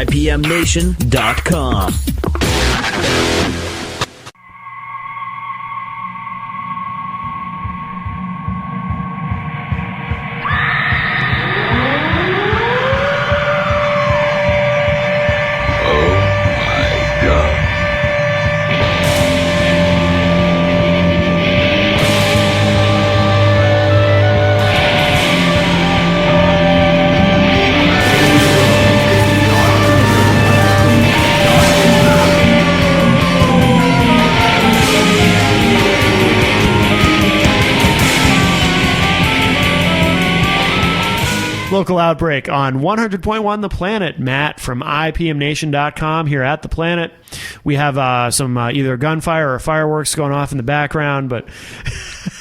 IPMNation.com. Local Outbreak on 100.1 The Planet. Matt from IPMNation.com here at The Planet. We have some either gunfire or fireworks going off in the background, but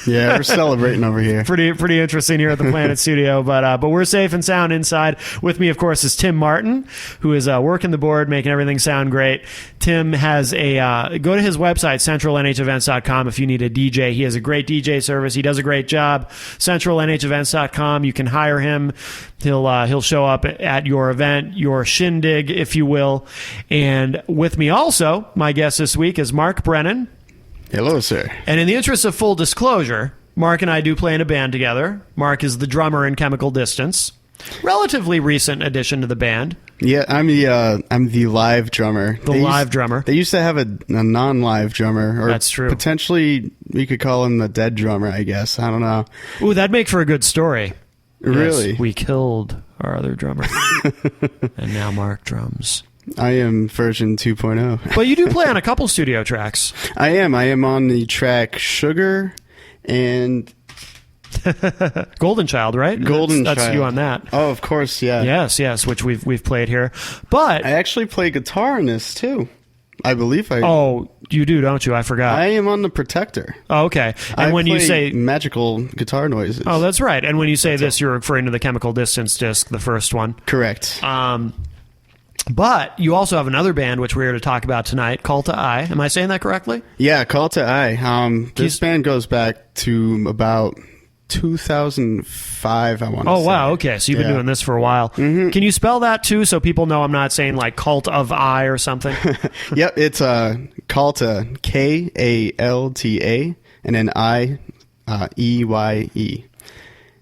yeah, we're celebrating over here. Pretty interesting here at the Planet Studio, but we're safe and sound inside. With me, of course, is Tim Martin, who is working the board, making everything sound great. Tim has go to his website, centralnhevents.com, if you need a DJ. He has a great DJ service. He does a great job. centralnhevents.com. You can hire him. He'll show up at your event, your shindig, if you will. And with me also, my guest this week is Mark Brennan. Hello, sir. And in the interest of full disclosure, Mark and I do play in a band together. Mark is the drummer in Chemical Distance. Relatively recent addition to the band. Yeah, I'm the live drummer. Live drummer. They used to have a non-live drummer. Or that's true. Potentially, we could call him the dead drummer, I guess. I don't know. Ooh, that'd make for a good story. Really? Yes, we killed our other drummer. And now Mark drums. I am version 2.0. But you do play on a couple studio tracks. I am on the track Sugar and Golden Child, right? Golden That's Child. you on that. Oh, of course, yeah. Yes, which we've played here. But I actually play guitar in this too. I believe I. Oh, you do, don't you? I forgot. I am on the Protector. Oh, okay. And when you say magical guitar noises. Oh, that's right. And when you say this, you're referring to the Chemical Distance disc, the first one. Correct. But you also have another band, which we're here to talk about tonight, Kalta. Am I saying that correctly? Yeah, Kalta. This band goes back to about 2005, I want to say. Oh, wow. Okay. So you've been doing this for a while. Mm-hmm. Can you spell that, too, so people know I'm not saying, like, Cult of I or something? Yep. It's Kalta, Kalta, and then Eye.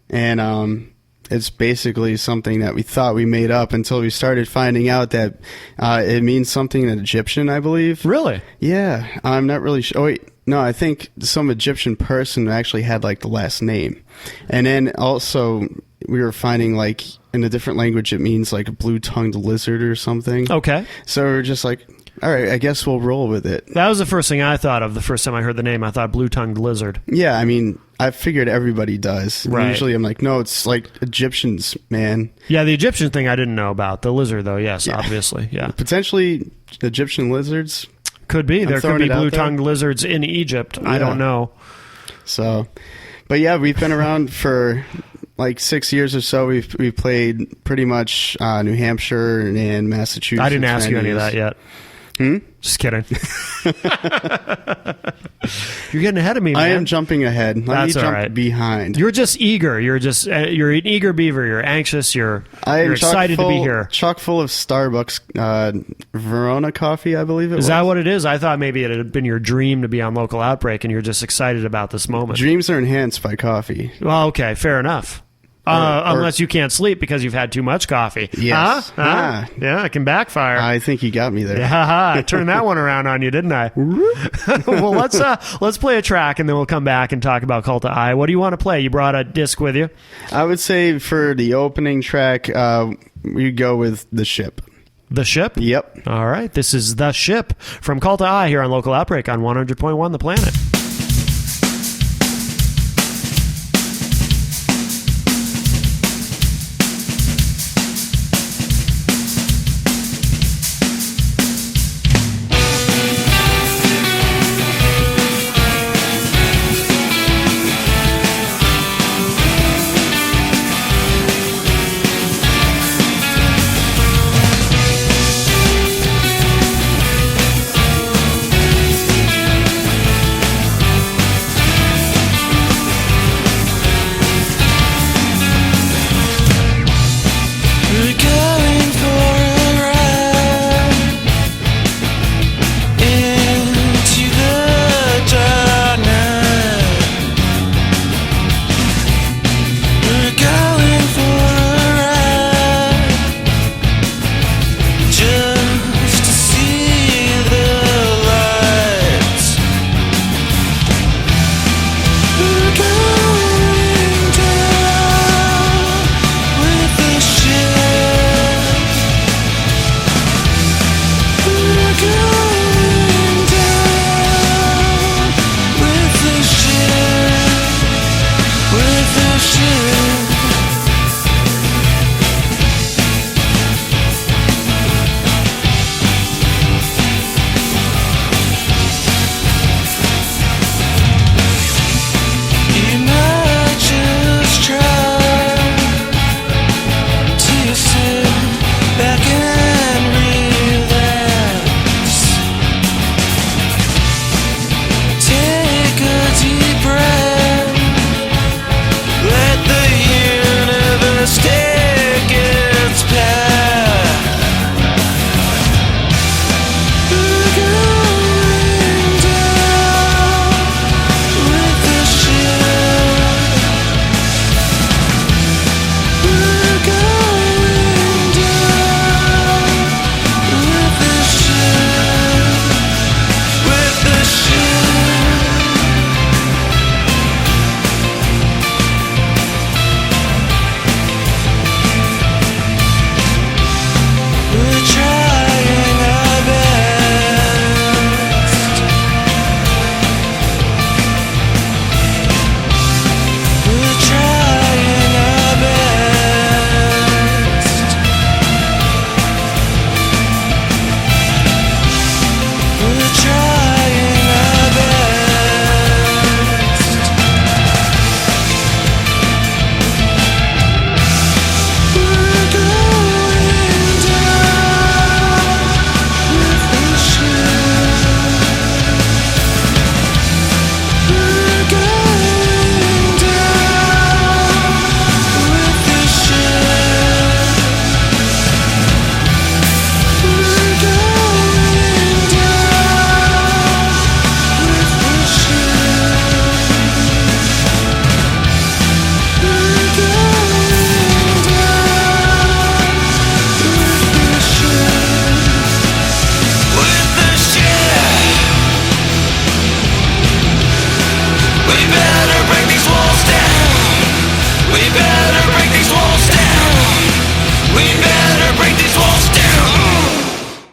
And it's basically something that we thought we made up until we started finding out that it means something in Egyptian, I believe. Really? Yeah. I'm not really sure. Oh, wait. No, I think some Egyptian person actually had, like, the last name. And then also we were finding, like, in a different language it means, like, a blue-tongued lizard or something. Okay. So we're just like, all right, I guess we'll roll with it. That was the first thing I thought of the first time I heard the name. I thought blue-tongued lizard. Yeah, I mean, I figured everybody does. Right. Usually I'm like, no, it's like Egyptians, man. Yeah, the Egyptian thing I didn't know about. The lizard, though, yes, obviously. Yeah. Potentially Egyptian lizards. Could be. There could be blue-tongued lizards in Egypt. Yeah. I don't know. So, but yeah, we've been around for like 6 years or so. We've played pretty much New Hampshire and Massachusetts. I didn't ask you any of that yet. Just kidding. You're getting ahead of me, man. I am jumping ahead. Let me jump behind. You're just eager. You're an eager beaver. You're anxious. You're excited to be here. Chock full of Starbucks Verona coffee, I believe it was. Is that what it is? I thought maybe it had been your dream to be on Local Outbreak and you're just excited about this moment. Dreams are enhanced by coffee. Well, okay, fair enough. Unless you can't sleep because you've had too much coffee. Yes. Yeah, it can backfire. I think you got me there. Yeah, I turned that one around on you, didn't I? Well, let's play a track and then we'll come back and talk about Kalta I. What do you want to play? You brought a disc with you? I would say for the opening track, we go with The Ship. The Ship? Yep. All right. This is The Ship from Kalta I here on Local Outbreak on 100.1 The Planet.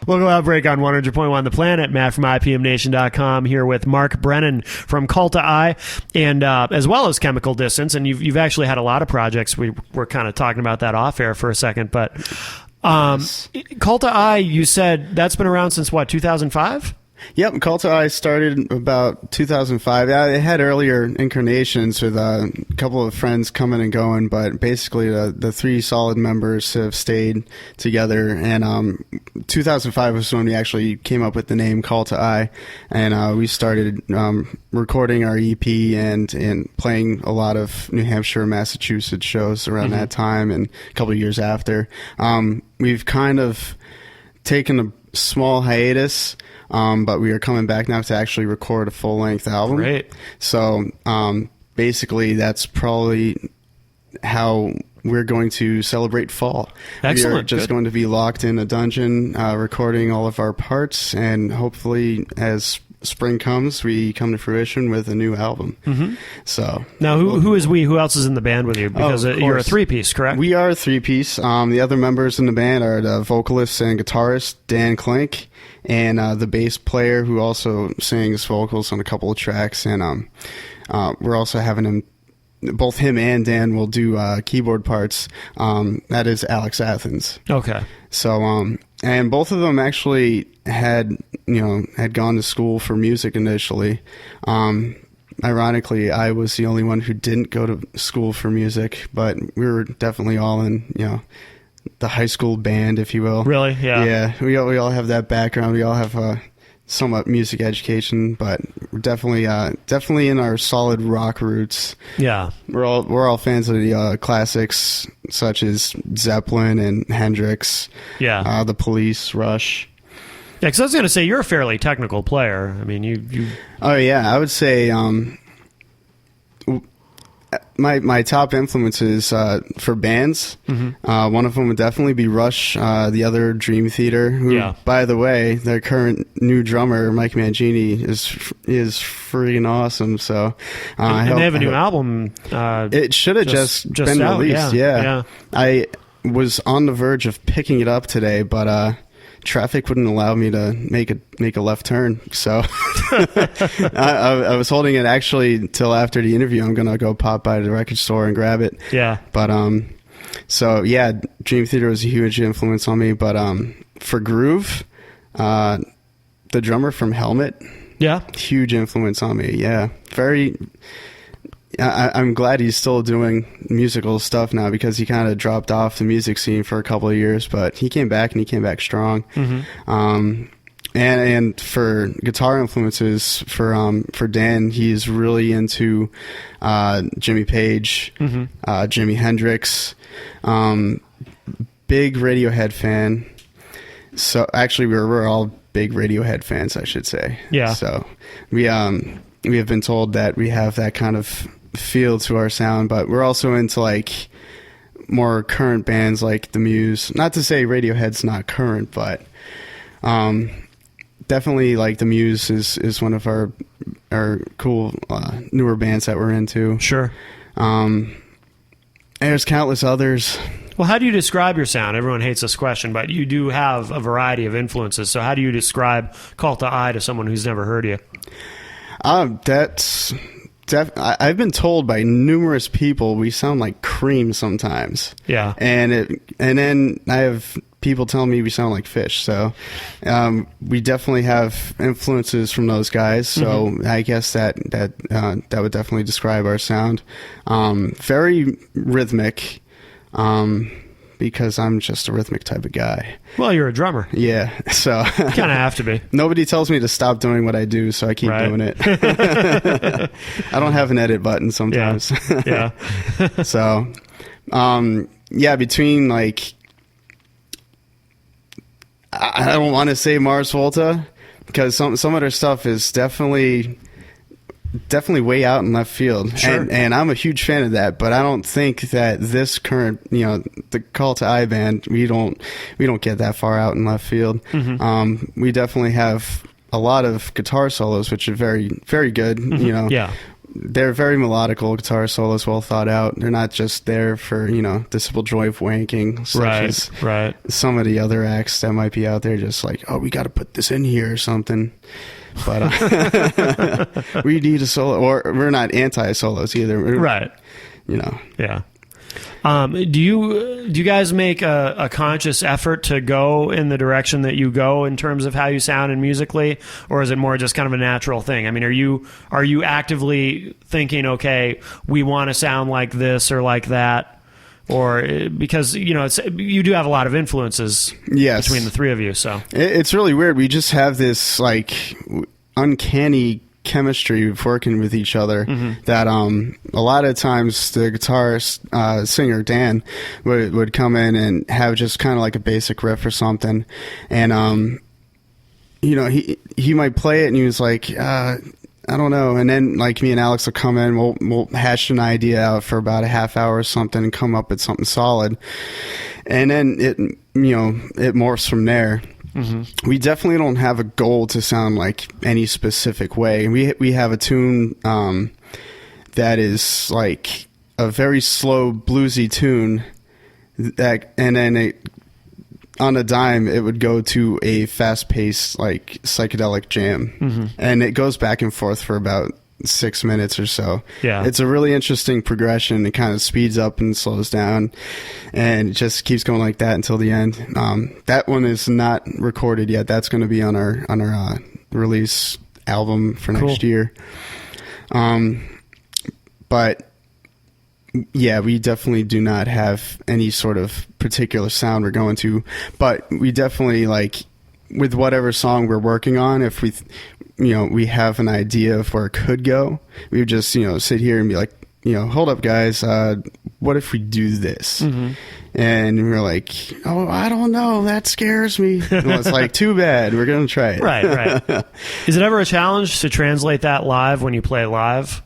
Local Outbreak on 100.1 The Planet. Matt from IPMNation.com here with Mark Brennan from Kalta I, and as well as Chemical Distance. And you've actually had a lot of projects. We were kind of talking about that off air for a second, but Kalta I, you said that's been around since what, 2005? Yep, Kalta I started about 2005. Yeah, it had earlier incarnations with a couple of friends coming and going, but basically the three solid members have stayed together. And 2005 was when we actually came up with the name Kalta I, and we started recording our EP and playing a lot of New Hampshire, Massachusetts shows around that time, and a couple of years after. We've kind of taken a small hiatus. But we are coming back now to actually record a full-length album. Great. So basically, that's probably how we're going to celebrate fall. Excellent. We are just Good. going to be locked in a dungeon, recording all of our parts, and hopefully, as spring comes, we come to fruition with a new album. Mm-hmm. So now, who is we? Who else is in the band with you? Because you're a three-piece, correct? We are a three-piece. The other members in the band are the vocalist and guitarist Dan Klink, and the bass player who also sings vocals on a couple of tracks. And we're also having him. Both him and Dan will do keyboard parts. That is Alex Athens. Okay. So, and both of them actually had gone to school for music initially. Ironically, I was the only one who didn't go to school for music, but we were definitely all in, the high school band, if you will. Really? Yeah. Yeah. We all have that background. We all have somewhat music education, but we're definitely in our solid rock roots. Yeah. We're all fans of the classics such as Zeppelin and Hendrix. Yeah. The Police, Rush. Yeah, because I was going to say you're a fairly technical player. I mean, you. Oh yeah, I would say my top influences for bands. Mm-hmm. One of them would definitely be Rush. The other, Dream Theater. Who, by the way, their current new drummer, Mike Mangini, is freaking awesome. So, and they have a new album. It should have just been out, released. Yeah. I was on the verge of picking it up today, but traffic wouldn't allow me to make a left turn, so I was holding it actually till after the interview. I'm gonna go pop by the record store and grab it. Yeah. But so yeah, Dream Theater was a huge influence on me. But for groove, the drummer from Helmet, huge influence on me. Yeah, very. I'm glad he's still doing musical stuff now, because he kind of dropped off the music scene for a couple of years, but he came back, and he came back strong. Mm-hmm. And for guitar influences, for Dan, he's really into Jimmy Page, mm-hmm. Jimi Hendrix, big Radiohead fan. So actually, we're all big Radiohead fans, I should say. Yeah. So we have been told that we have that kind of feel to our sound, but we're also into like more current bands like The Muse. Not to say Radiohead's not current, but definitely like The Muse is one of our cool newer bands that we're into. Sure. There's countless others. Well, how do you describe your sound? Everyone hates this question, but you do have a variety of influences. So how do you describe Kalta I to someone who's never heard you? I've been told by numerous people we sound like Cream sometimes. Yeah. And then I have people telling me we sound like Fish. So we definitely have influences from those guys. So mm-hmm. I guess that would definitely describe our sound. Very rhythmic. Because I'm just a rhythmic type of guy. Well, you're a drummer. Yeah, so you kind of have to be. Nobody tells me to stop doing what I do, so I keep doing it. I don't have an edit button sometimes. Yeah. So, between like, I don't want to say Mars Volta, because some of their stuff is definitely way out in left field. Sure. And I'm a huge fan of that, but I don't think that this current, the Kalta I band, we don't get that far out in left field. Mm-hmm. We definitely have a lot of guitar solos, which are very, very good. Mm-hmm. Yeah. they're very melodical guitar solos, well thought out. They're not just there for, the simple joy of wanking, such as some of the other acts that might be out there, just like, oh, we got to put this in here or something. But we need a solo, or we're not anti-solos either. Right. Yeah. Do you guys make a conscious effort to go in the direction that you go in terms of how you sound and musically, or is it more just kind of a natural thing? I mean, are you actively thinking, okay, we want to sound like this or like that, or because you do have a lot of influences between the three of you, so it's really weird. We just have this like uncanny chemistry of working with each other that a lot of times the guitarist singer Dan would come in and have just kind of like a basic riff or something, and he might play it and he was like, I don't know, and then like me and Alex will come in, we'll hash an idea out for about a half hour or something and come up with something solid, and then it morphs from there. We definitely don't have a goal to sound like any specific way. We have a tune that is like a very slow bluesy tune and then on a dime it would go to a fast-paced like psychedelic jam, and it goes back and forth for about 6 minutes or so. Yeah, it's a really interesting progression. It kind of speeds up and slows down, and it just keeps going like that until the end. That one is not recorded yet. That's going to be on our release album for next year. But yeah, we definitely do not have any sort of particular sound we're going to, but we definitely, like, with whatever song we're working on, if we have an idea of where it could go, we would just, sit here and be like, hold up, guys, what if we do this? And we're like, oh, I don't know, that scares me. And it's like, too bad, we're going to try it. Right. Is it ever a challenge to translate that live when you play live?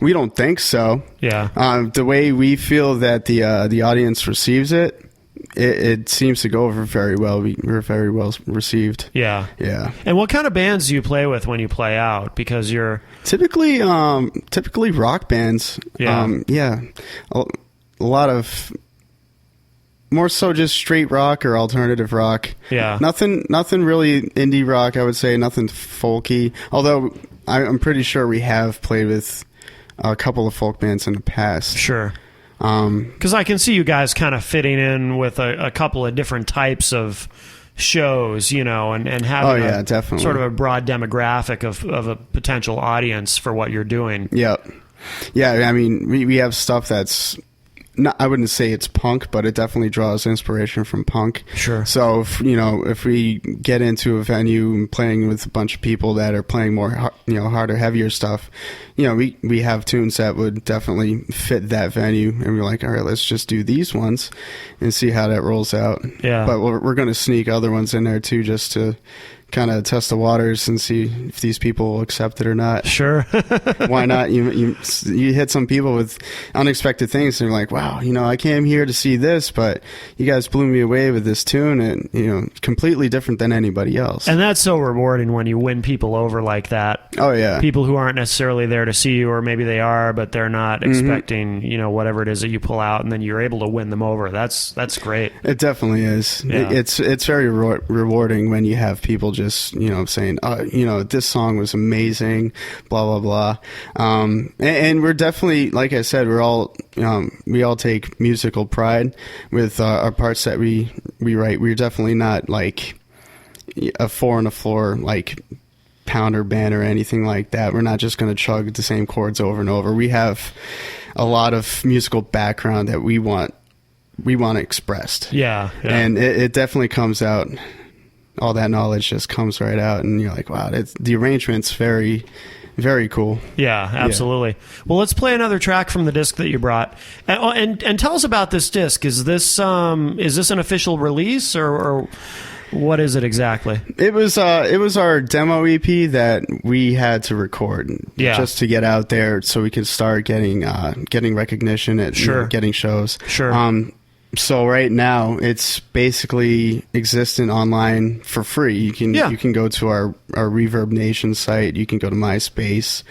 We don't think so. Yeah. The way we feel that the audience receives it, it seems to go over very well. We're very well received. Yeah. And what kind of bands do you play with when you play out? Because you're typically rock bands. Yeah. A lot of more so just straight rock or alternative rock. Yeah. Nothing really indie rock, I would say. Nothing folky. Although I'm pretty sure we have played with a couple of folk bands in the past. Sure. Because I can see you guys kind of fitting in with a couple of different types of shows, and having definitely sort of a broad demographic of a potential audience for what you're doing. Yeah. I mean, we have stuff that's not, I wouldn't say it's punk, but it definitely draws inspiration from punk. Sure. So if we get into a venue and playing with a bunch of people that are playing more harder, heavier stuff, we have tunes that would definitely fit that venue, and we're like, all right, let's just do these ones and see how that rolls out. Yeah. But we're going to sneak other ones in there too, just to kind of test the waters and see if these people will accept it or not. Sure. Why not? You hit some people with unexpected things, and you're like, wow, I came here to see this, but you guys blew me away with this tune, and completely different than anybody else. And that's so rewarding when you win people over like that. Oh yeah. People who aren't necessarily there to see you, or maybe they are, but they're not expecting, whatever it is that you pull out, and then you're able to win them over. That's great. It definitely is. Yeah. It's very rewarding when you have people just saying, this song was amazing, blah blah blah, and we're definitely, like I said, we all take musical pride with our parts that we write. We're definitely not like a 4 on the floor like pounder band or anything like that. We're not just going to chug the same chords over and over. We have a lot of musical background that we want expressed. Yeah. And it definitely comes out. All that knowledge just comes right out, and you're like, wow, the arrangement's very, very cool. Yeah, absolutely. Yeah. Well, let's play another track from the disc that you brought, and tell us about this disc. Is this an official release, or what is it exactly? It was our demo EP that we had to record, just to get out there so we could start getting recognition at getting shows. Sure. So right now it's basically existent online for free. You can go to our Reverb Nation site. You can go to MySpace.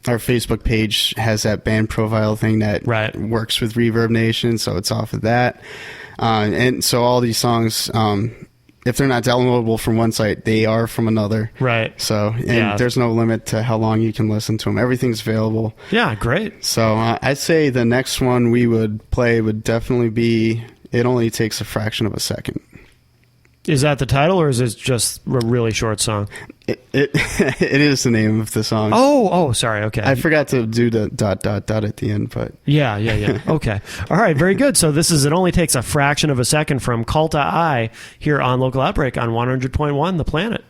Our Facebook page has that band profile thing that works with Reverb Nation, so it's off of that. And so all these songs, if they're not downloadable from one site, they are from another. Right. So, there's no limit to how long you can listen to them. Everything's available. Yeah, great. So I'd say the next one we would play would definitely be It Only Takes a Fraction of a Second. Is that the title, or is it just a really short song? It is the name of the song. Oh, sorry. Okay. I forgot to do the ... at the end, but... Yeah. Okay. All right, very good. So this is It Only Takes a Fraction of a Second from Kalta I here on Local Outbreak on 100.1 The Planet.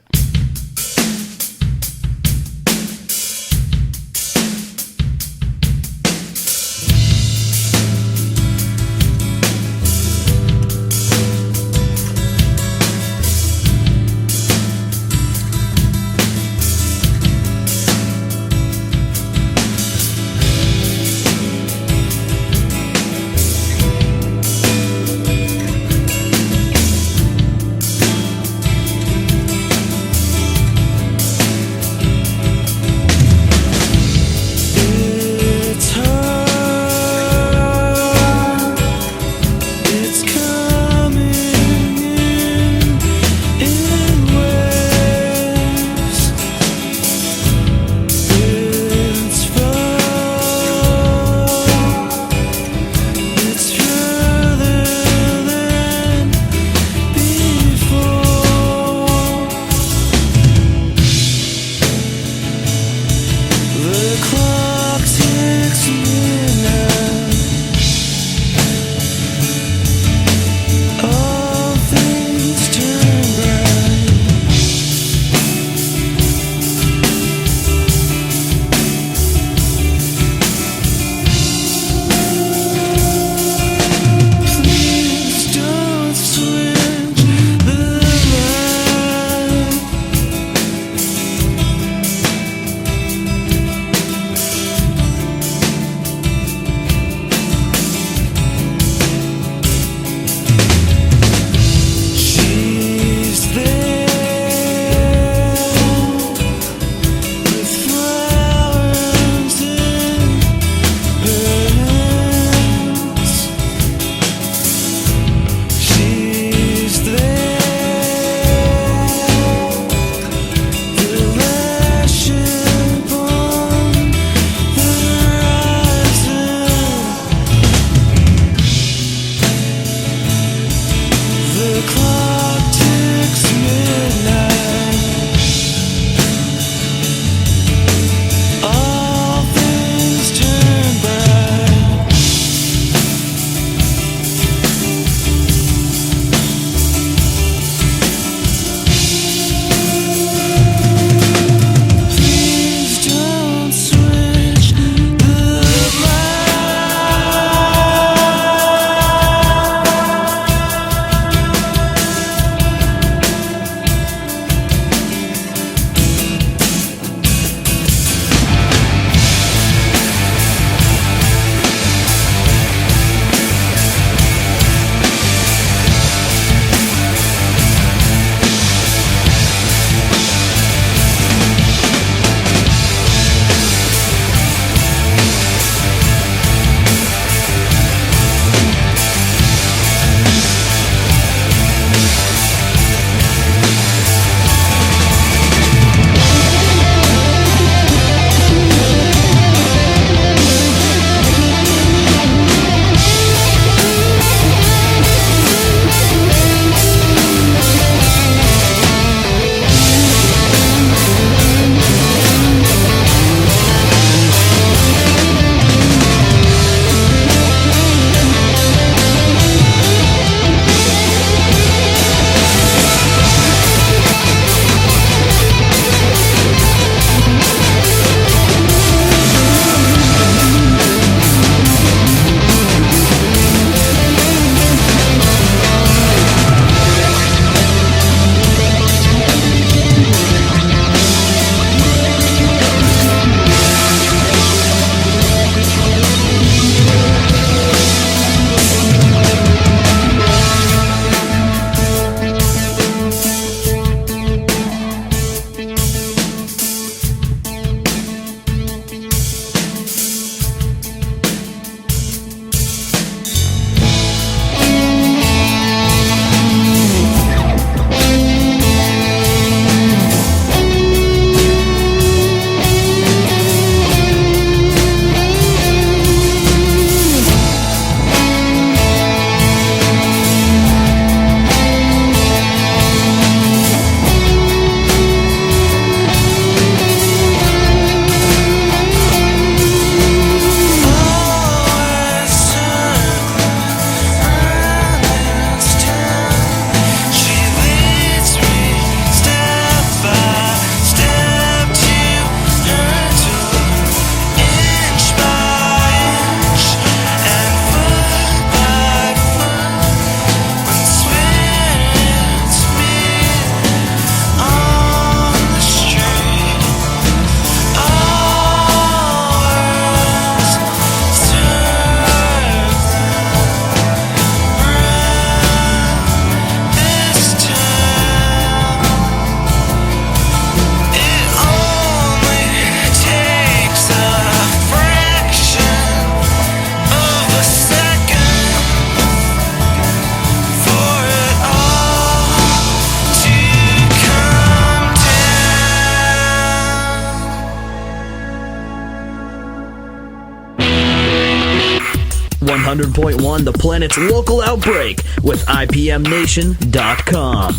100.1 The Planet's local Outbreak with IPMNation.com.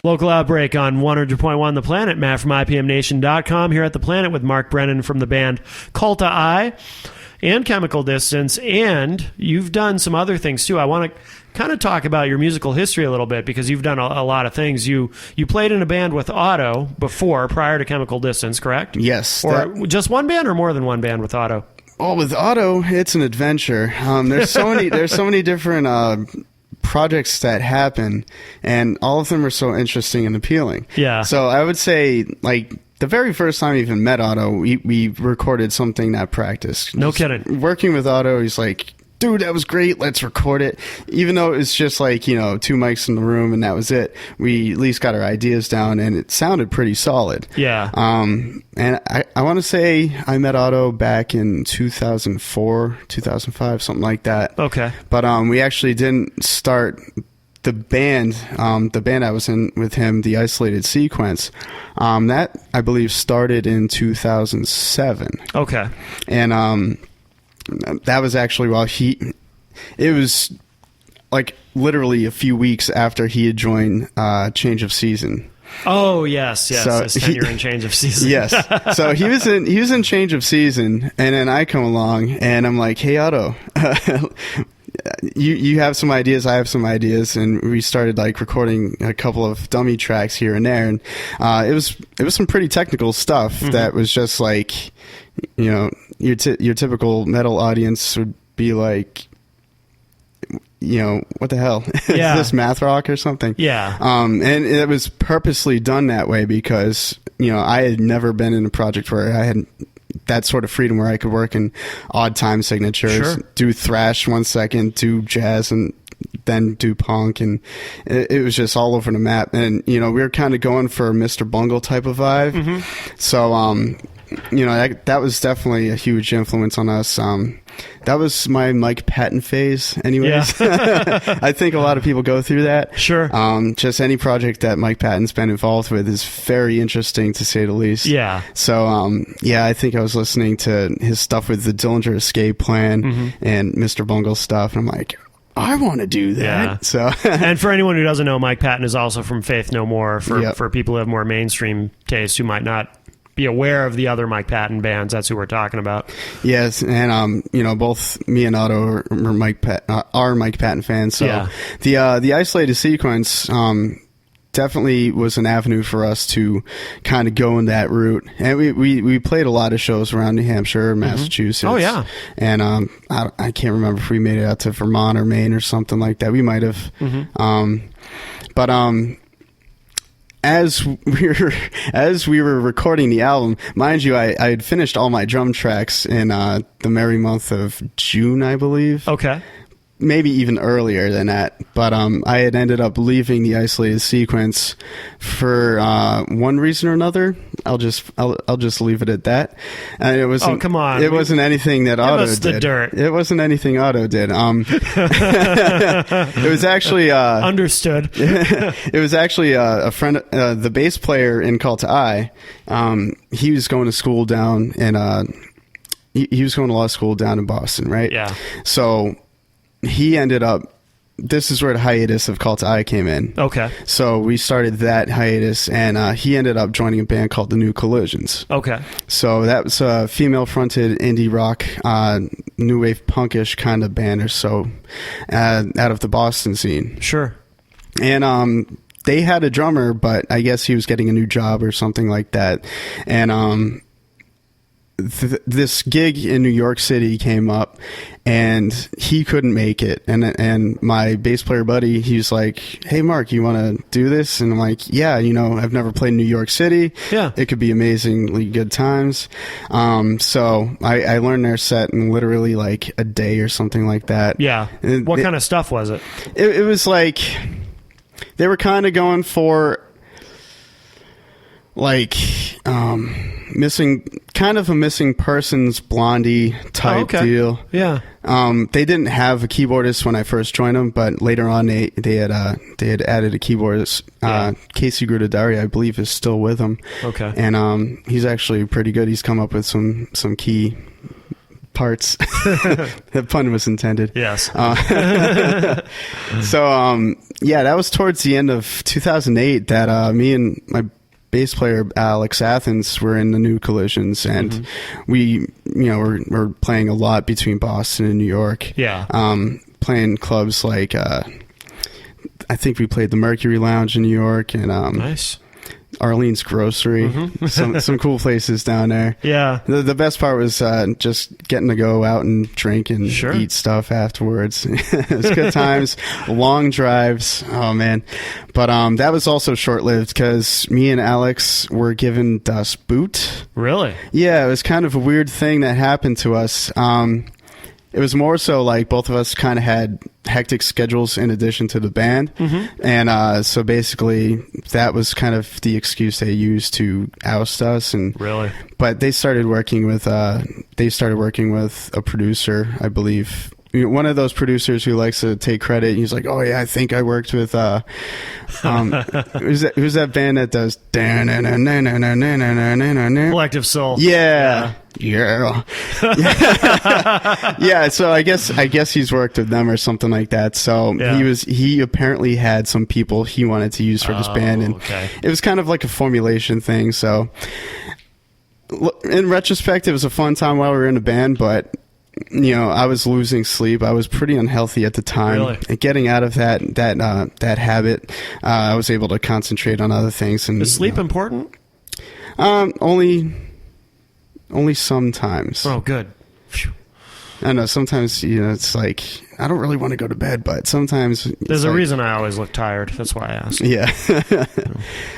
Local Outbreak on 100.1 The Planet. Matt from IPMNation.com here at The Planet with Mark Brennan from the band Kalta and Chemical Distance. And you've done some other things too. I want to kind of talk about your musical history a little bit because you've done a lot of things. You played in a band with Otto before, prior to Chemical Distance, correct? Yes. Or just one band or more than one band with Otto? Oh, with Otto, it's an adventure. There's so many different projects that happen, and all of them are so interesting and appealing. Yeah. So I would say, like, the very first time I even met Otto, we recorded something at practice. No kidding. Working with Otto, he's like, dude, that was great, let's record it. Even though it's just like, two mics in the room and that was it, we at least got our ideas down and it sounded pretty solid. Yeah. And I want to say I met Otto back in 2004, 2005, something like that. Okay. But we actually didn't start the band I was in with him, the Isolated Sequence. That, I believe, started in 2007. Okay. And that was actually it was like literally a few weeks after he had joined Change of Season. Oh, yes, So his tenure in Change of Season. Yes. So he was in Change of Season, and then I come along and I'm like, hey, Otto, you have some ideas, I have some ideas, and we started like recording a couple of dummy tracks here and there, and it was some pretty technical stuff that was just like, your typical metal audience would be like, what the hell? Yeah. Is this math rock or something? Yeah. And it was purposely done that way because, I had never been in a project where I had that sort of freedom where I could work in odd time signatures, Sure. do thrash 1 second, do jazz, and then do punk, and it was just all over the map. And, we were kind of going for a Mr. Bungle type of vibe. So, that was definitely a huge influence on us. That was my Mike Patton phase anyways. Yeah. I think a lot of people go through that. Sure. Just any project that Mike Patton's been involved with is very interesting, to say the least. Yeah. So, I think I was listening to his stuff with the Dillinger Escape Plan and Mr. Bungle stuff, and I'm like, I want to do that. Yeah. So, and for anyone who doesn't know, Mike Patton is also from Faith No More. Yep. For people who have more mainstream taste who might not be aware of the other Mike Patton bands, that's who we're talking about. Yes, and both me and Otto are Mike Patton fans. So Yeah. the Isolated Sequence definitely was an avenue for us to kind of go in that route. And we played a lot of shows around New Hampshire, Massachusetts. Oh, yeah. And I can't remember if we made it out to Vermont or Maine or something like that. We might have. But as we were recording the album, mind you, I had finished all my drum tracks in the merry month of June, I believe. Okay. Maybe even earlier than that, but I had ended up leaving the Isolated Sequence for one reason or another. I'll just leave it at that. And it wasn't. Oh, come on! It wasn't anything that Otto us the did. dirt. It wasn't anything Otto did. It was actually Understood. it was actually a friend, the bass player in Kalta. He was going to school down in he was going to law school down in Boston, right? Yeah. So he ended up, this is where the hiatus of Kalta came in. Okay. So we started that hiatus, and he ended up joining a band called the New Collisions. Okay. So that was a female-fronted indie rock, new wave punkish kind of band or so, out of the Boston scene. Sure. And they had a drummer, but I guess he was getting a new job or something like that. And this gig in New York City came up, and he couldn't make it. And my bass player buddy, he's like, "Hey, Mark, you want to do this?" And I'm like, "Yeah, I've never played in New York City. Yeah, it could be amazingly good times." So I learned their set in literally like a day or something like that. Yeah. What kind of stuff was it? It was like they were kind of going for like missing persons Blondie type deal. Yeah. They didn't have a keyboardist when I first joined them, but later on they had added a keyboardist. Casey Grudadari, I believe, is still with them. Okay. And he's actually pretty good. He's come up with some key parts. The pun was intended. Yes. Yeah, that was towards the end of 2008 that me and my bass player Alex Athens were in the New Collisions, and we, we're playing a lot between Boston and New York. Yeah. Playing clubs like I think we played the Mercury Lounge in New York and nice. Arlene's Grocery, some cool places down there. Yeah. The best part was just getting to go out and drink and eat stuff afterwards. It was good times, long drives. Oh man, but that was also short lived because me and Alex were given Das Boot. Really? Yeah, it was kind of a weird thing that happened to us. It was more so like both of us kind of had hectic schedules in addition to the band. And so basically that was kind of the excuse they used to oust us. And really? But they started working with a producer, I believe. One of those producers who likes to take credit. He's like, oh yeah, I think I worked with who's that band that does Collective Soul. Yeah. Yeah. So I guess he's worked with them or something like that. So he apparently had some people he wanted to use for this band, and it was kind of like a formulation thing. So in retrospect, it was a fun time while we were in the band, but I was losing sleep. I was pretty unhealthy at the time. Really? And getting out of that habit, I was able to concentrate on other things. And is sleep important? Only sometimes. Oh, good. Phew. I know sometimes it's like I don't really want to go to bed, but sometimes there's a reason I always look tired. That's why I asked. Yeah.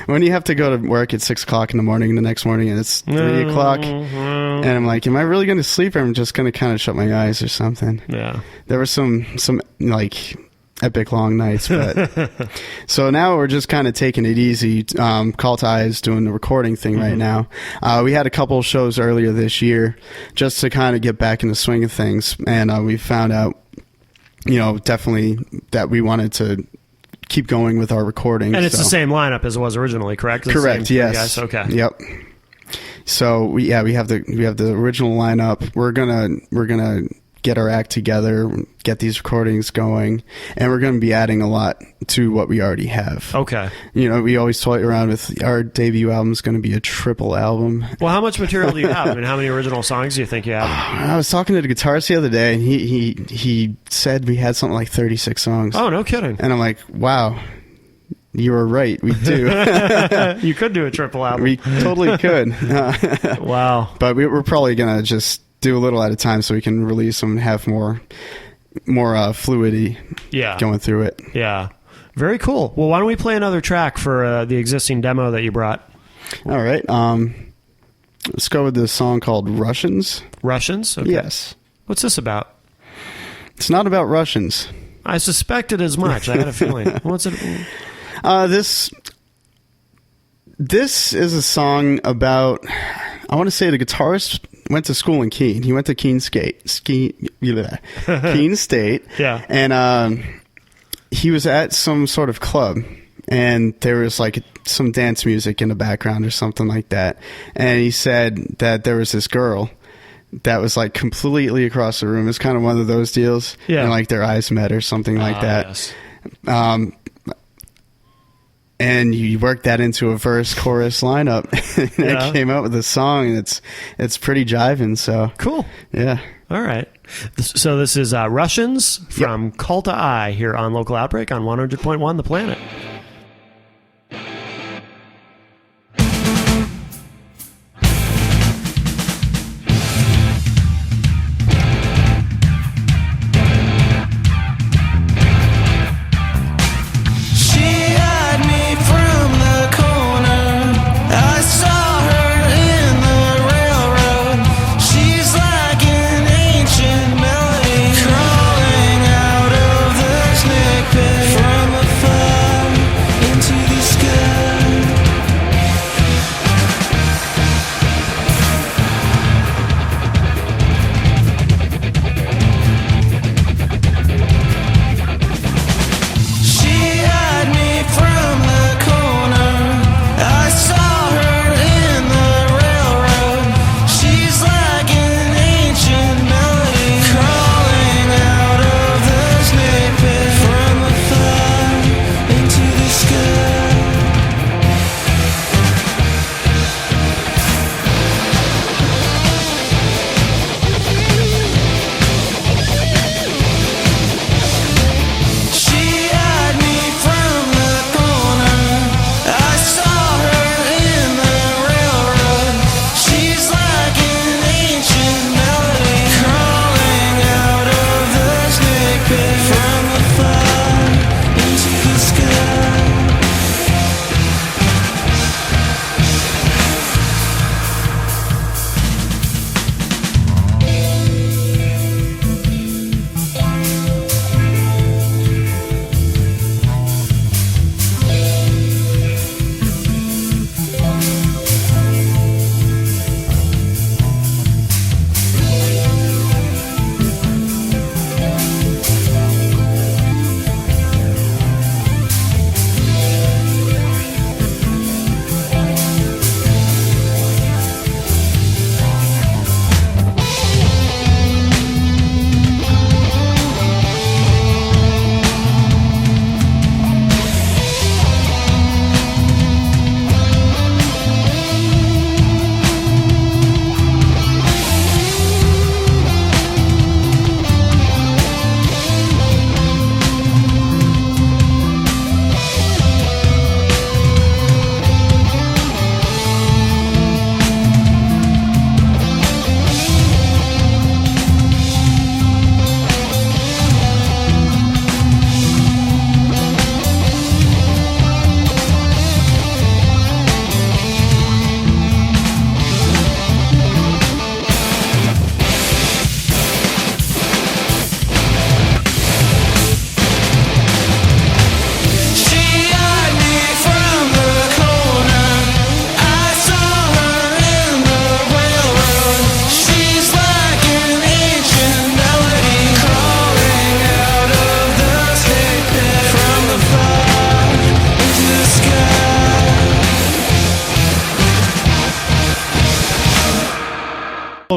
When you have to go to work at 6 o'clock in the morning the next morning and it's 3 o'clock, and I'm like, am I really going to sleep, or I'm just going to kind of shut my eyes or something? Yeah. There were some like epic long nights, but so now we're just kind of taking it easy. Kalta is doing the recording thing right now. We had a couple of shows earlier this year just to kind of get back in the swing of things, and we found out definitely that we wanted to keep going with our recording. And it's the same lineup as it was originally, correct? Correct. Yes. Guys? Okay. Yep. So we have the original lineup. We're gonna get our act together, get these recordings going, and we're going to be adding a lot to what we already have. Okay. We always toy around with our debut album is going to be a triple album. Well, how much material do you have? I mean, how many original songs do you think you have? I was talking to the guitarist the other day, and he said we had something like 36 songs. Oh, no kidding. And I'm like, wow. You were right. We do. You could do a triple album. We totally could. Wow. But we're probably going to just do a little at a time so we can release them and have more fluidity going through it. Yeah. Very cool. Well, why don't we play another track for the existing demo that you brought? All right. Let's go with this song called Russians. Russians? Okay. Yes. What's this about? It's not about Russians. I suspected as much. I had a feeling. What's it? This is a song about, I want to say the guitarist went to school in Keene. He went to Keene State. Yeah. And he was at some sort of club, and there was like some dance music in the background or something like that. And he said that there was this girl that was like completely across the room. It's kind of one of those deals. Yeah. And like their eyes met or something like that. Yes. And you work that into a verse chorus lineup, and it came out with a song, and it's pretty jiving. So cool. Yeah. All right. So this is Russians from Kalta I here on Local Outbreak on 100.1 The Planet. From afar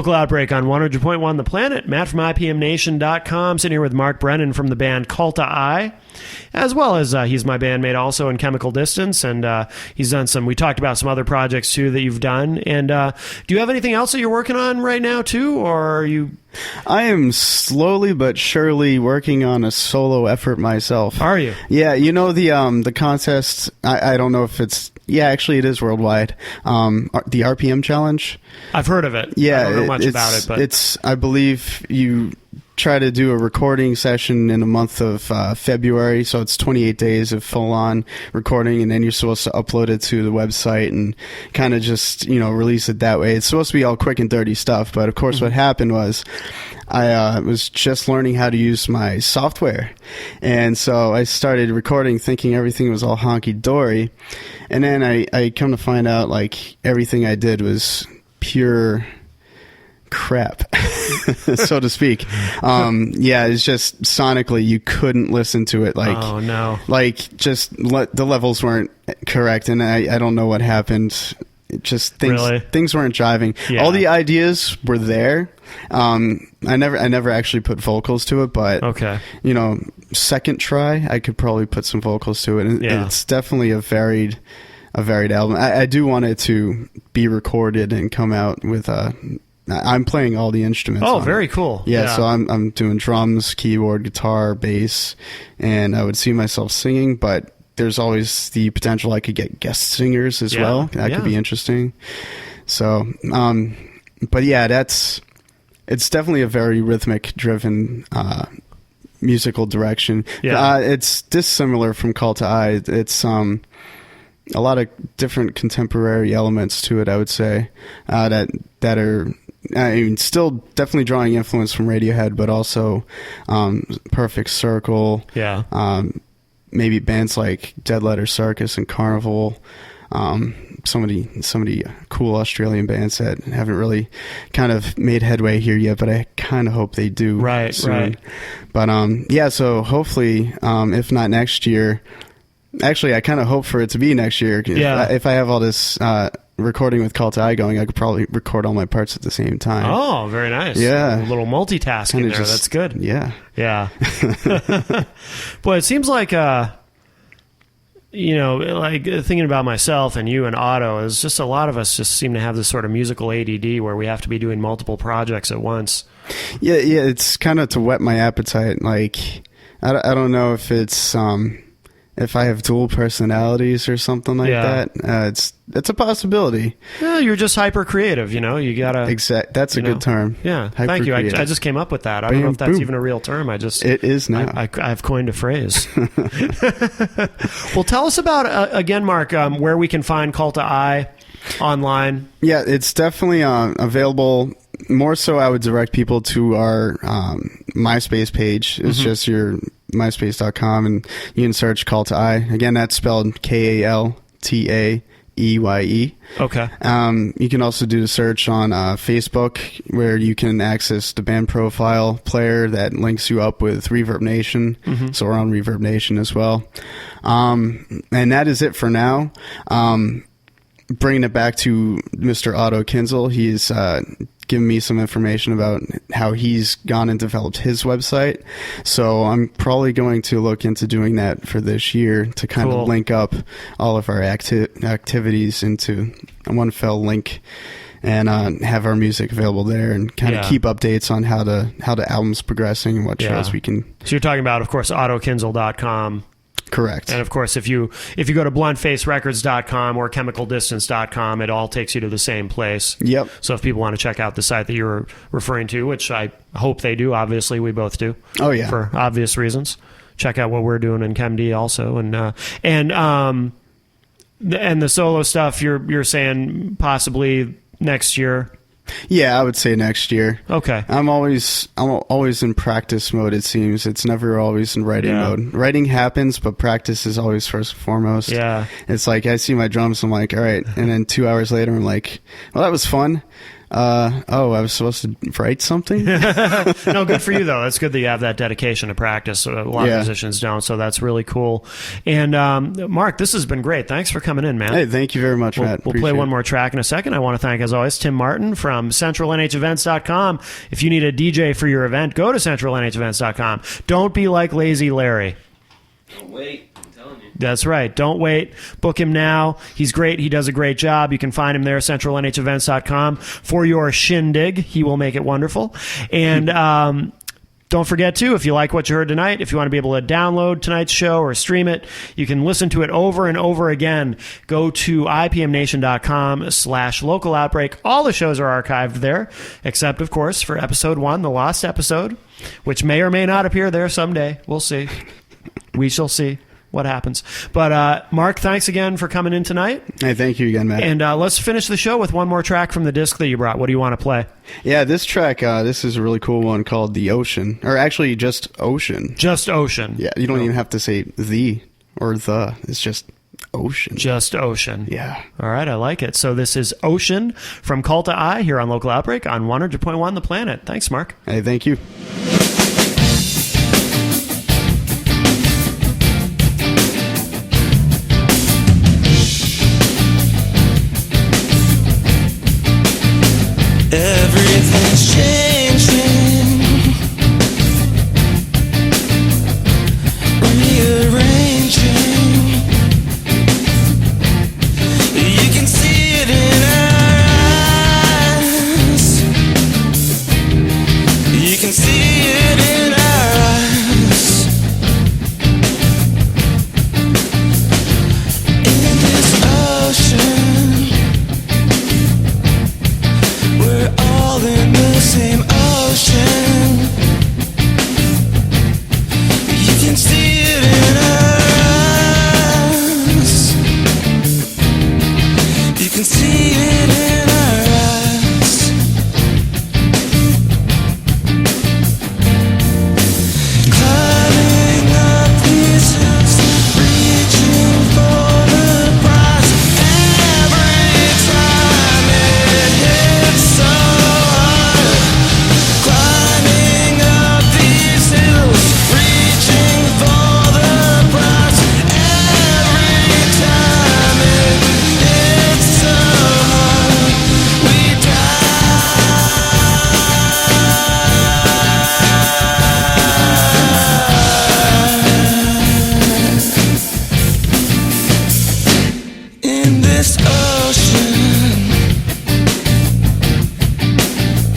Local Outbreak on 100.1 The Planet. Matt from IPMNation.com, sitting here with Mark Brennan from the band Kalta I, as well as he's my bandmate also in Chemical Distance, and he's done we talked about some other projects too that you've done. And do you have anything else that you're working on right now too, or are you... I am slowly but surely working on a solo effort myself. Are you? Yeah, you know the contest, I don't know if it's... Yeah, actually it is worldwide. The RPM challenge. I've heard of it. Yeah, I don't know much about it, but... It's, I believe you try to do a recording session in the month of February, so it's 28 days of full-on recording, and then you're supposed to upload it to the website and kind of just, release it that way. It's supposed to be all quick and dirty stuff, but of course what happened was I was just learning how to use my software, and so I started recording thinking everything was all honky-dory, and then I come to find out, like, everything I did was pure crap, so to speak. Yeah, it's just sonically you couldn't listen to it. Like, oh no, like the levels weren't correct, and I don't know what happened. It just things weren't jiving. Yeah. All the ideas were there. I never actually put vocals to it, but okay, second try I could probably put some vocals to it, and it's definitely a varied album. I do want it to be recorded and come out with I'm playing all the instruments. Oh, very cool. Yeah, so I'm doing drums, keyboard, guitar, bass, and I would see myself singing, but there's always the potential I could get guest singers as well. That could be interesting. So, but yeah, it's definitely a very rhythmic driven musical direction. Yeah. It's dissimilar from Kalta I. It's a lot of different contemporary elements to it, I would say, that are, I mean, still definitely drawing influence from Radiohead, but also Perfect Circle. Yeah. Maybe bands like Dead Letter Circus and Carnival. Some of the cool Australian bands that haven't really kind of made headway here yet, but I kind of hope they do soon. Right. But yeah, so hopefully, if not next year, actually, I kind of hope for it to be next year. Yeah. If I have all this recording with Kalta I going, I could probably record all my parts at the same time. Oh, very nice. Yeah. A little multitasking Kinda there. That's good. Yeah. Yeah. Boy, it seems like, like thinking about myself and you and Otto, is just a lot of us just seem to have this sort of musical ADD where we have to be doing multiple projects at once. Yeah, it's kind of to whet my appetite. Like, I don't know if it's... if I have dual personalities or something like that, it's a possibility. Yeah, you're just hyper creative, you gotta... That's a good term. Yeah, thank you. I just came up with that. I don't know if that's even a real term. It is now. I've coined a phrase. Well, tell us about, again, Mark, where we can find Kalta I online. Yeah, it's definitely available. More so, I would direct people to our MySpace page. It's just your myspace.com, and you can search Kalta I. Again, that's spelled Kaltaeye. Okay. You can also do the search on Facebook, where you can access the band profile player that links you up with Reverb Nation. So we're on Reverb Nation as well. And that is it for now. Bringing it back to Mr. Otto Kinzel, he's given me some information about how he's gone and developed his website. So I'm probably going to look into doing that for this year to kind of link up all of our activities into one fell link, and have our music available there, and kind of keep updates on how the album's progressing and what shows we can. So you're talking about, of course, ottokinzel.com. Correct. And of course, if you go to bluntfacerecords.com or chemicaldistance.com, it all takes you to the same place. Yep. So if people want to check out the site that you're referring to, which I hope they do, obviously we both do. Oh yeah. For obvious reasons. Check out what we're doing in ChemD also, and the solo stuff you're saying possibly next year. Yeah, I would say next year. Okay. I'm always in practice mode, it seems. It's never always in writing mode. Writing happens, but practice is always first and foremost. Yeah. It's like I see my drums, I'm like, all right. And then 2 hours later, I'm like, well, that was fun. I was supposed to write something? No, good for you, though. That's good that you have that dedication to practice. A lot of musicians don't, so that's really cool. And Mark, this has been great. Thanks for coming in, man. Hey, thank you very much, Matt. We'll play one more track in a second. I want to thank, as always, Tim Martin from CentralNHEvents.com. If you need a DJ for your event, go to CentralNHEvents.com. Don't be like Lazy Larry. Don't wait. I'm telling you. That's right. Don't wait. Book him now. He's great. He does a great job. You can find him there, CentralNHEvents.com, for your shindig. He will make it wonderful. And don't forget, too, if you like what you heard tonight, if you want to be able to download tonight's show or stream it, you can listen to it over and over again. Go to IPMNation.com/local outbreak. All the shows are archived there, except, of course, for episode 1, the lost episode, which may or may not appear there someday. We'll see. We shall see what happens. But Mark, thanks again for coming in tonight. Hey, thank you again, Matt. And let's finish the show with one more track from the disc that you brought. What do you want to play? Yeah, this track, this is a really cool one called The Ocean. Or actually, just Ocean. Just Ocean. Yeah, you don't even have to say the or the. It's just Ocean. Just Ocean. Yeah. All right, I like it. So this is Ocean from Kalta I here on Local Outbreak on 100.1 The Planet. Thanks, Mark. Hey, thank you. Everything's changing, rearranging. You can see it in our eyes. You can see it in our eyes. In this ocean, we're all in the same ocean. You can see it in our eyes. You can see it in our eyes. Climbing up these hills, reaching for the prize. Every time it hits so hard. Climbing up these hills, reaching for the prize. Every time it hits so hard, we die. In this ocean,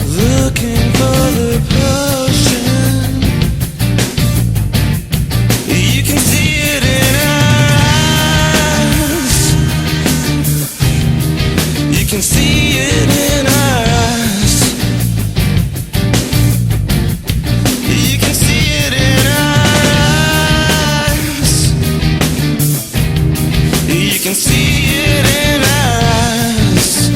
looking for the potion. You can see it in our eyes. You can see it in our eyes. You can see it in our eyes. You can see it in our eyes.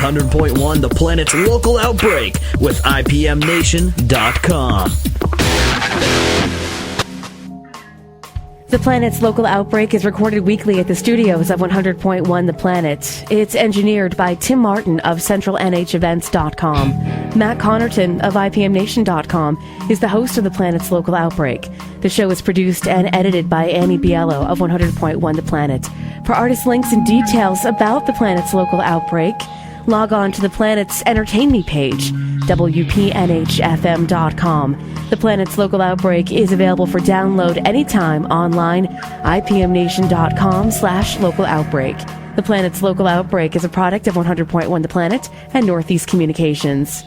100.1 The Planet's local outbreak with IPMNation.com. The Planet's local outbreak is recorded weekly at the studios of 100.1 The Planet. It's engineered by Tim Martin of CentralNHEvents.com. Matt Connerton of IPMNation.com is the host of The Planet's local outbreak. The show is produced and edited by Annie Biello of 100.1 The Planet. For artist links and details about The Planet's local outbreak, log on to The Planet's Entertain Me page, WPNHFM.com. The Planet's local outbreak is available for download anytime online, IPMNation.com/local outbreak. The Planet's local outbreak is a product of 100.1 The Planet and Northeast Communications.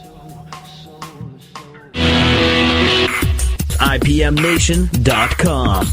IPMNation.com.